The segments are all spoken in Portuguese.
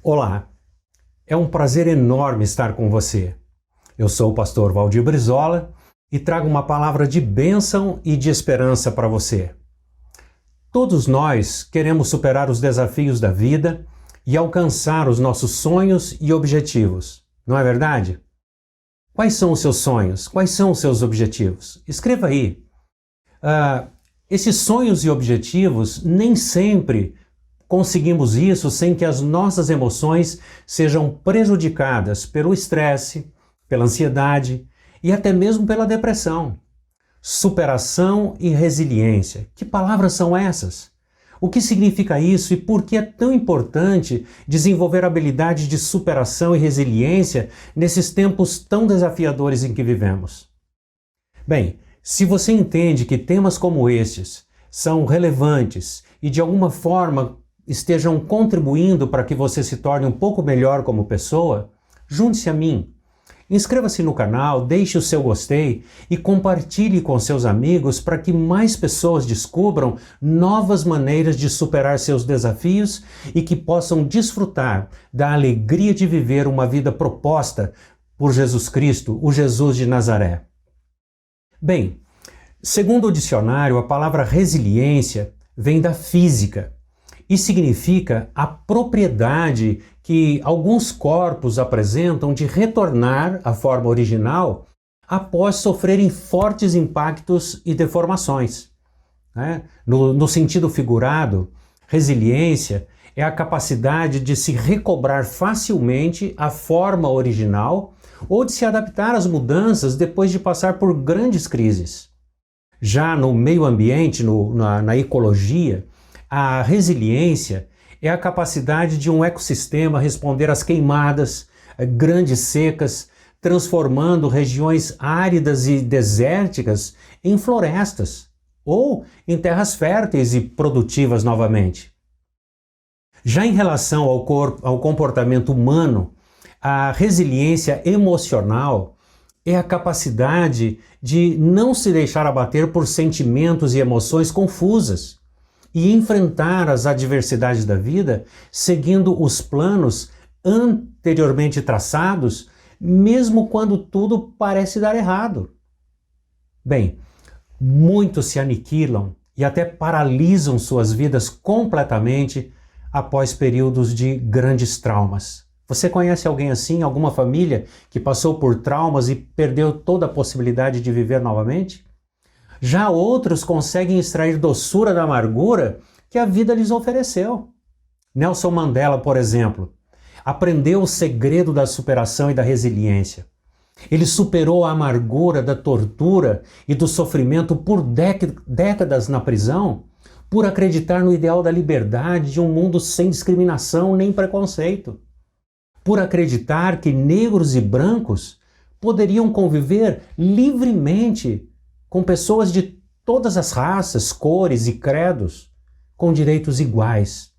Olá, é um prazer enorme estar com você. Eu sou o pastor Valdir Brizola e trago uma palavra de bênção e de esperança para você. Todos nós queremos superar os desafios da vida e alcançar os nossos sonhos e objetivos, não é verdade? Quais são os seus sonhos? Quais são os seus objetivos? Escreva aí. Esses sonhos e objetivos nem sempre conseguimos isso sem que as nossas emoções sejam prejudicadas pelo estresse, pela ansiedade e até mesmo pela depressão. Superação e resiliência. Que palavras são essas? O que significa isso e por que é tão importante desenvolver habilidades de superação e resiliência nesses tempos tão desafiadores em que vivemos? Bem, se você entende que temas como estes são relevantes e de alguma forma estejam contribuindo para que você se torne um pouco melhor como pessoa, junte-se a mim. Inscreva-se no canal, deixe o seu gostei e compartilhe com seus amigos para que mais pessoas descubram novas maneiras de superar seus desafios e que possam desfrutar da alegria de viver uma vida proposta por Jesus Cristo, o Jesus de Nazaré. Bem, segundo o dicionário, a palavra resiliência vem da física e significa a propriedade que alguns corpos apresentam de retornar à forma original após sofrerem fortes impactos e deformações. No sentido figurado, resiliência é a capacidade de se recobrar facilmente à forma original ou de se adaptar às mudanças depois de passar por grandes crises. Já no meio ambiente, na ecologia, a resiliência é a capacidade de um ecossistema responder às queimadas, grandes secas, transformando regiões áridas e desérticas em florestas ou em terras férteis e produtivas novamente. Já em relação ao comportamento humano, a resiliência emocional é a capacidade de não se deixar abater por sentimentos e emoções confusas e enfrentar as adversidades da vida seguindo os planos anteriormente traçados, mesmo quando tudo parece dar errado. Bem, muitos se aniquilam e até paralisam suas vidas completamente após períodos de grandes traumas. Você conhece alguém assim, alguma família que passou por traumas e perdeu toda a possibilidade de viver novamente? Já outros conseguem extrair doçura da amargura que a vida lhes ofereceu. Nelson Mandela, por exemplo, aprendeu o segredo da superação e da resiliência. Ele superou a amargura da tortura e do sofrimento por décadas na prisão, por acreditar no ideal da liberdade de um mundo sem discriminação nem preconceito. Por acreditar que negros e brancos poderiam conviver livremente com pessoas de todas as raças, cores e credos, com direitos iguais,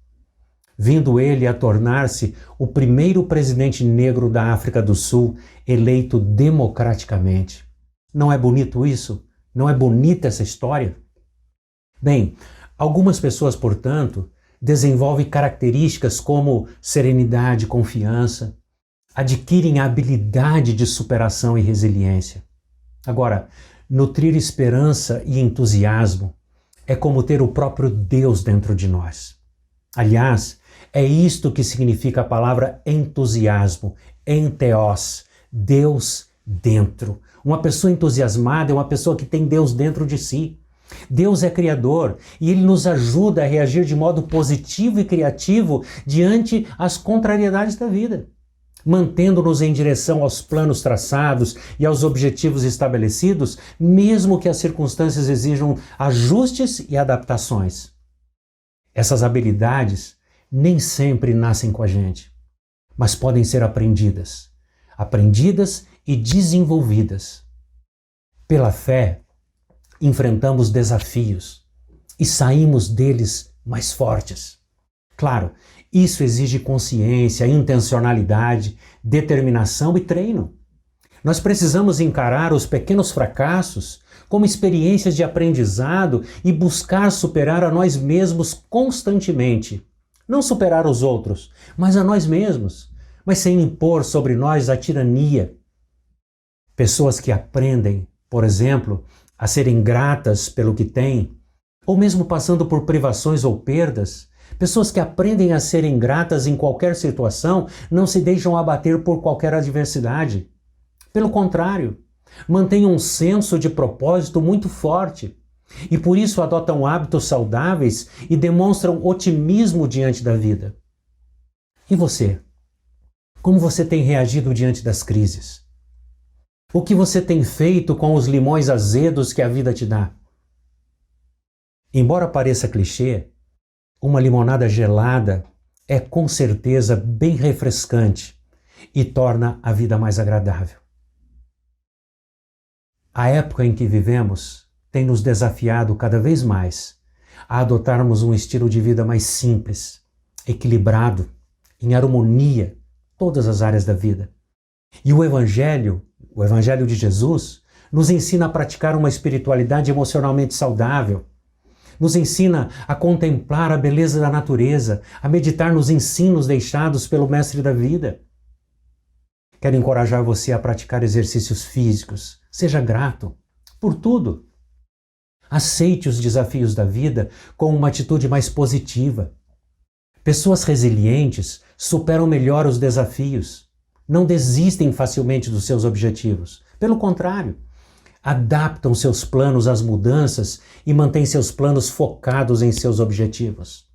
vindo ele a tornar-se o primeiro presidente negro da África do Sul eleito democraticamente. Não é bonito isso? Não é bonita essa história? Bem, algumas pessoas, portanto, desenvolvem características como serenidade, confiança, adquirem a habilidade de superação e resiliência. Agora, nutrir esperança e entusiasmo é como ter o próprio Deus dentro de nós. Aliás, é isto que significa a palavra entusiasmo, entheos, Deus dentro. Uma pessoa entusiasmada é uma pessoa que tem Deus dentro de si. Deus é criador e Ele nos ajuda a reagir de modo positivo e criativo diante as contrariedades da vida, mantendo-nos em direção aos planos traçados e aos objetivos estabelecidos, mesmo que as circunstâncias exijam ajustes e adaptações. Essas habilidades nem sempre nascem com a gente, mas podem ser aprendidas e desenvolvidas. Pela fé, enfrentamos desafios e saímos deles mais fortes. Claro, isso exige consciência, intencionalidade, determinação e treino. Nós precisamos encarar os pequenos fracassos como experiências de aprendizado e buscar superar a nós mesmos constantemente, não superar os outros, mas a nós mesmos, mas sem impor sobre nós a tirania. Pessoas que aprendem, por exemplo, a serem gratas pelo que têm, ou mesmo passando por privações ou perdas, pessoas que aprendem a serem gratas em qualquer situação, não se deixam abater por qualquer adversidade. Pelo contrário, mantêm um senso de propósito muito forte e por isso adotam hábitos saudáveis e demonstram otimismo diante da vida. E você? Como você tem reagido diante das crises? O que você tem feito com os limões azedos que a vida te dá? Embora pareça clichê, uma limonada gelada é com certeza bem refrescante e torna a vida mais agradável. A época em que vivemos tem nos desafiado cada vez mais a adotarmos um estilo de vida mais simples, equilibrado, em harmonia, todas as áreas da vida. E o Evangelho de Jesus, nos ensina a praticar uma espiritualidade emocionalmente saudável, nos ensina a contemplar a beleza da natureza, a meditar nos ensinos deixados pelo Mestre da vida. Quero encorajar você a praticar exercícios físicos. Seja grato por tudo. Aceite os desafios da vida com uma atitude mais positiva. Pessoas resilientes superam melhor os desafios. Não desistem facilmente dos seus objetivos. Pelo contrário, adaptam seus planos às mudanças e mantêm seus planos focados em seus objetivos.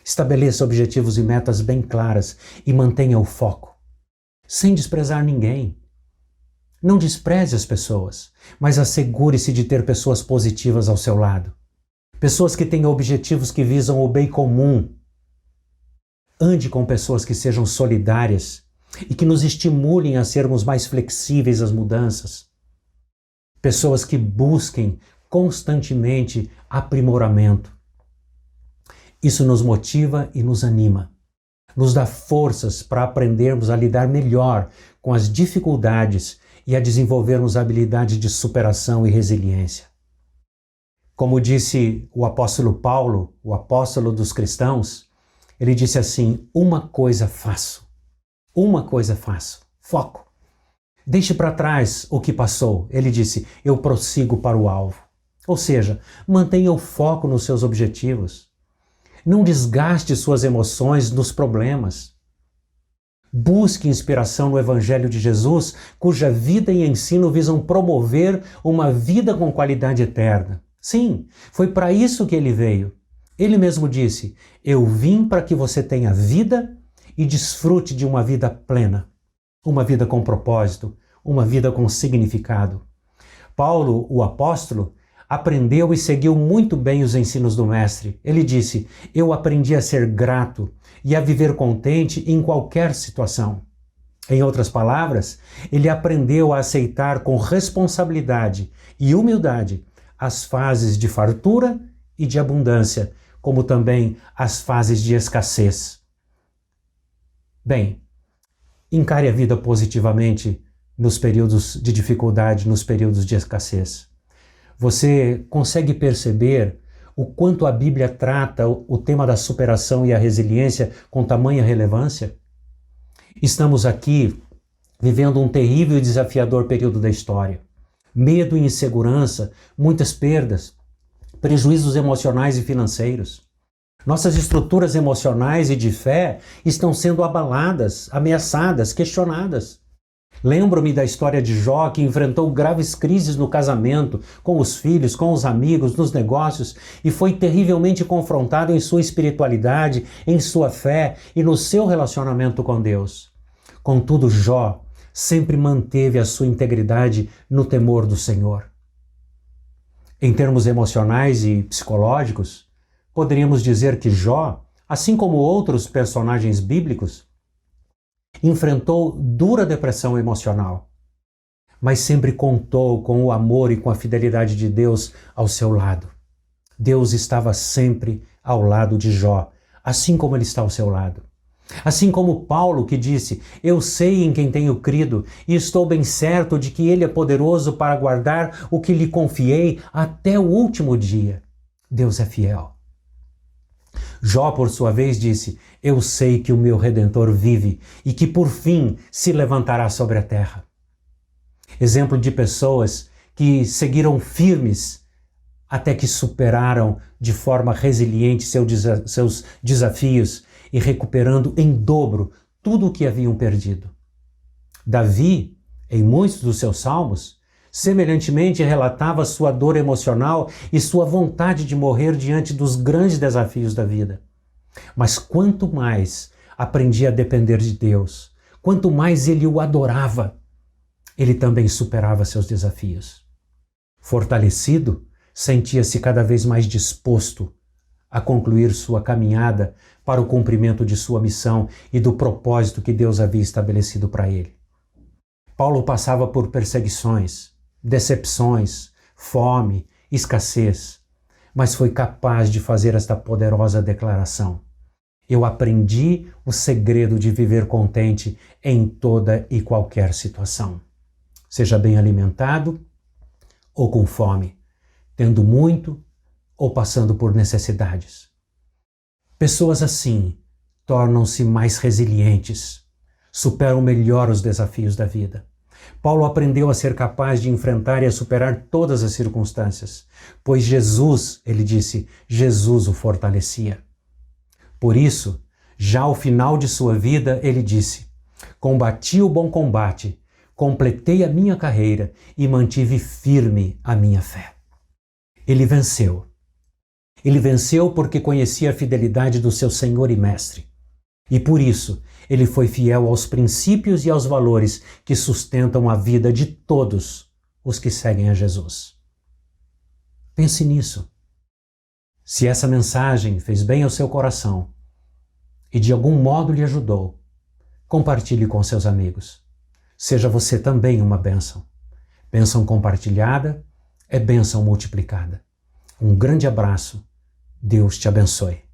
Estabeleça objetivos e metas bem claras e mantenha o foco, sem desprezar ninguém. Não despreze as pessoas, mas assegure-se de ter pessoas positivas ao seu lado. Pessoas que tenham objetivos que visam o bem comum. Ande com pessoas que sejam solidárias e que nos estimulem a sermos mais flexíveis às mudanças. Pessoas que busquem constantemente aprimoramento. Isso nos motiva e nos anima. Nos dá forças para aprendermos a lidar melhor com as dificuldades e a desenvolvermos a habilidade de superação e resiliência. Como disse o apóstolo Paulo, o apóstolo dos cristãos, ele disse assim: uma coisa faço. Uma coisa faço. Foco. Deixe para trás o que passou. Ele disse: eu prossigo para o alvo. Ou seja, mantenha o foco nos seus objetivos. Não desgaste suas emoções nos problemas. Busque inspiração no Evangelho de Jesus, cuja vida e ensino visam promover uma vida com qualidade eterna. Sim, foi para isso que ele veio. Ele mesmo disse: eu vim para que você tenha vida e desfrute de uma vida plena, uma vida com propósito, uma vida com significado. Paulo, o apóstolo, aprendeu e seguiu muito bem os ensinos do Mestre. Ele disse: eu aprendi a ser grato e a viver contente em qualquer situação. Em outras palavras, ele aprendeu a aceitar com responsabilidade e humildade as fases de fartura e de abundância, como também as fases de escassez. Bem, encare a vida positivamente nos períodos de dificuldade, nos períodos de escassez. Você consegue perceber o quanto a Bíblia trata o tema da superação e a resiliência com tamanha relevância? Estamos aqui vivendo um terrível e desafiador período da história. Medo e insegurança, muitas perdas, prejuízos emocionais e financeiros. Nossas estruturas emocionais e de fé estão sendo abaladas, ameaçadas, questionadas. Lembro-me da história de Jó, que enfrentou graves crises no casamento, com os filhos, com os amigos, nos negócios, e foi terrivelmente confrontado em sua espiritualidade, em sua fé e no seu relacionamento com Deus. Contudo, Jó sempre manteve a sua integridade no temor do Senhor. Em termos emocionais e psicológicos, poderíamos dizer que Jó, assim como outros personagens bíblicos, enfrentou dura depressão emocional, mas sempre contou com o amor e com a fidelidade de Deus ao seu lado. Deus estava sempre ao lado de Jó, assim como ele está ao seu lado. Assim como Paulo, que disse: eu sei em quem tenho crido e estou bem certo de que ele é poderoso para guardar o que lhe confiei até o último dia. Deus é fiel. Jó, por sua vez, disse: eu sei que o meu Redentor vive e que por fim se levantará sobre a terra. Exemplo de pessoas que seguiram firmes até que superaram de forma resiliente seus desafios e recuperando em dobro tudo o que haviam perdido. Davi, em muitos dos seus salmos, semelhantemente relatava sua dor emocional e sua vontade de morrer diante dos grandes desafios da vida. Mas quanto mais aprendia a depender de Deus, quanto mais ele o adorava, ele também superava seus desafios. Fortalecido, sentia-se cada vez mais disposto a concluir sua caminhada para o cumprimento de sua missão e do propósito que Deus havia estabelecido para ele. Paulo passava por perseguições, decepções, fome, escassez, mas foi capaz de fazer esta poderosa declaração: eu aprendi o segredo de viver contente em toda e qualquer situação. Seja bem alimentado ou com fome, tendo muito ou passando por necessidades. Pessoas assim tornam-se mais resilientes, superam melhor os desafios da vida. Paulo aprendeu a ser capaz de enfrentar e a superar todas as circunstâncias, pois Jesus, ele disse, Jesus o fortalecia. Por isso, já ao final de sua vida, ele disse: combati o bom combate, completei a minha carreira e mantive firme a minha fé. Ele venceu. Ele venceu porque conhecia a fidelidade do seu Senhor e Mestre. E por isso, ele foi fiel aos princípios e aos valores que sustentam a vida de todos os que seguem a Jesus. Pense nisso. Se essa mensagem fez bem ao seu coração e de algum modo lhe ajudou, compartilhe com seus amigos. Seja você também uma bênção. Bênção compartilhada é bênção multiplicada. Um grande abraço. Deus te abençoe.